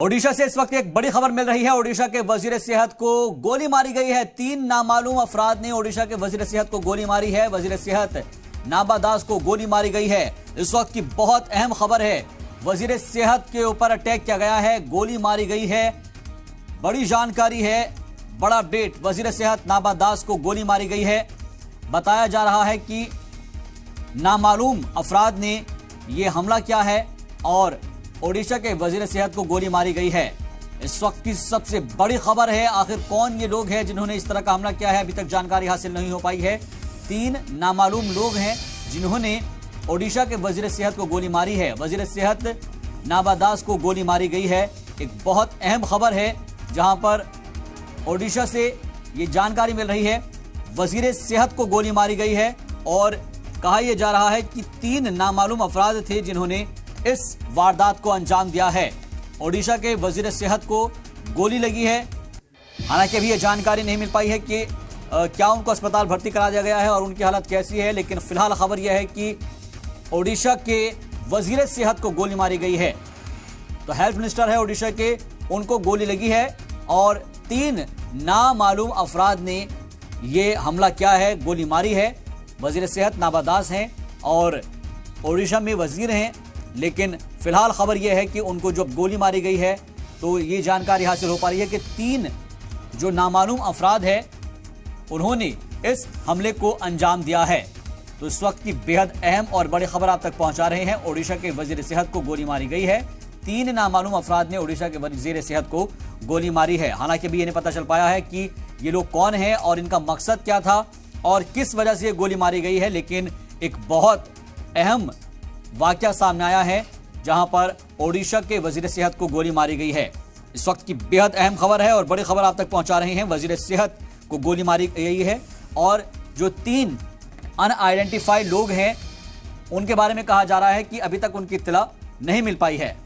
ओडिशा से इस वक्त एक बड़ी खबर मिल रही है। ओडिशा के वजीर सेहत को गोली मारी गई है। 3 नामालूम अफराद ने ओडिशा के वजीर सेहत को गोली मारी है। वजीर सेहत नाबा दास को गोली मारी गई है। इस वक्त की बहुत अहम खबर है। वजीर सेहत के ऊपर अटैक किया गया है, गोली मारी गई है। बड़ी जानकारी है, बड़ा अपडेट। वजीर सेहत नाबा दास को गोली मारी गई है। बताया जा रहा है कि नामालूम अफराद ने यह हमला किया है और ओडिशा के वजीर सेहत को गोली मारी गई है। इस वक्त की सबसे बड़ी खबर है, आखिर कौन ये लोग हैं जिन्होंने इस तरह का हमला किया है, अभी तक जानकारी हासिल नहीं हो पाई है। 3 नामालूम लोग हैं जिन्होंने ओडिशा के वजीर सेहत को गोली मारी है। वजीर सेहत नाबा दास को गोली मारी गई है। एक बहुत अहम खबर है जहां पर ओडिशा से ये जानकारी मिल रही है। वजीर सेहत को गोली मारी गई है और कहा यह जा रहा है कि 3 नामालूम अफराद थे जिन्होंने इस वारदात को अंजाम दिया है। ओडिशा के वजीर सेहत को गोली लगी है। हालांकि अभी यह जानकारी नहीं मिल पाई है कि क्या उनको अस्पताल भर्ती करा दिया गया है और उनकी हालत कैसी है, लेकिन फिलहाल खबर यह है कि ओडिशा के वजीर सेहत को गोली मारी गई है। तो हेल्थ मिनिस्टर है ओडिशा के, उनको गोली लगी है और 3 नामालूम अफराद ने यह हमला किया है, गोली मारी है। वजीर सेहत नाबा दास हैं और ओडिशा में वजीर हैं, लेकिन फिलहाल खबर यह है कि उनको जब गोली मारी गई है तो ये जानकारी हासिल हो पा रही है कि 3 जो नामालूम अफराद हैं उन्होंने इस हमले को अंजाम दिया है। तो इस वक्त की बेहद अहम और बड़ी खबर आप तक पहुंचा रहे हैं। ओडिशा के वजीर सेहत को गोली मारी गई है। 3 नामालूम अफराद ने ओडिशा के वजीर सेहत को गोली मारी है। हालांकि अभी ये नहीं पता चल पाया है कि ये लोग कौन है और इनका मकसद क्या था और किस वजह से ये गोली मारी गई है, लेकिन एक बहुत अहम वाकया सामने आया है जहां पर ओडिशा के वजीर सेहत को गोली मारी गई है। इस वक्त की बेहद अहम खबर है और बड़ी खबर आप तक पहुंचा रहे हैं। वजीर सेहत को गोली मारी गई है और जो 3 अनआइडेंटिफाइड लोग हैं उनके बारे में कहा जा रहा है कि अभी तक उनकी इत्तला नहीं मिल पाई है।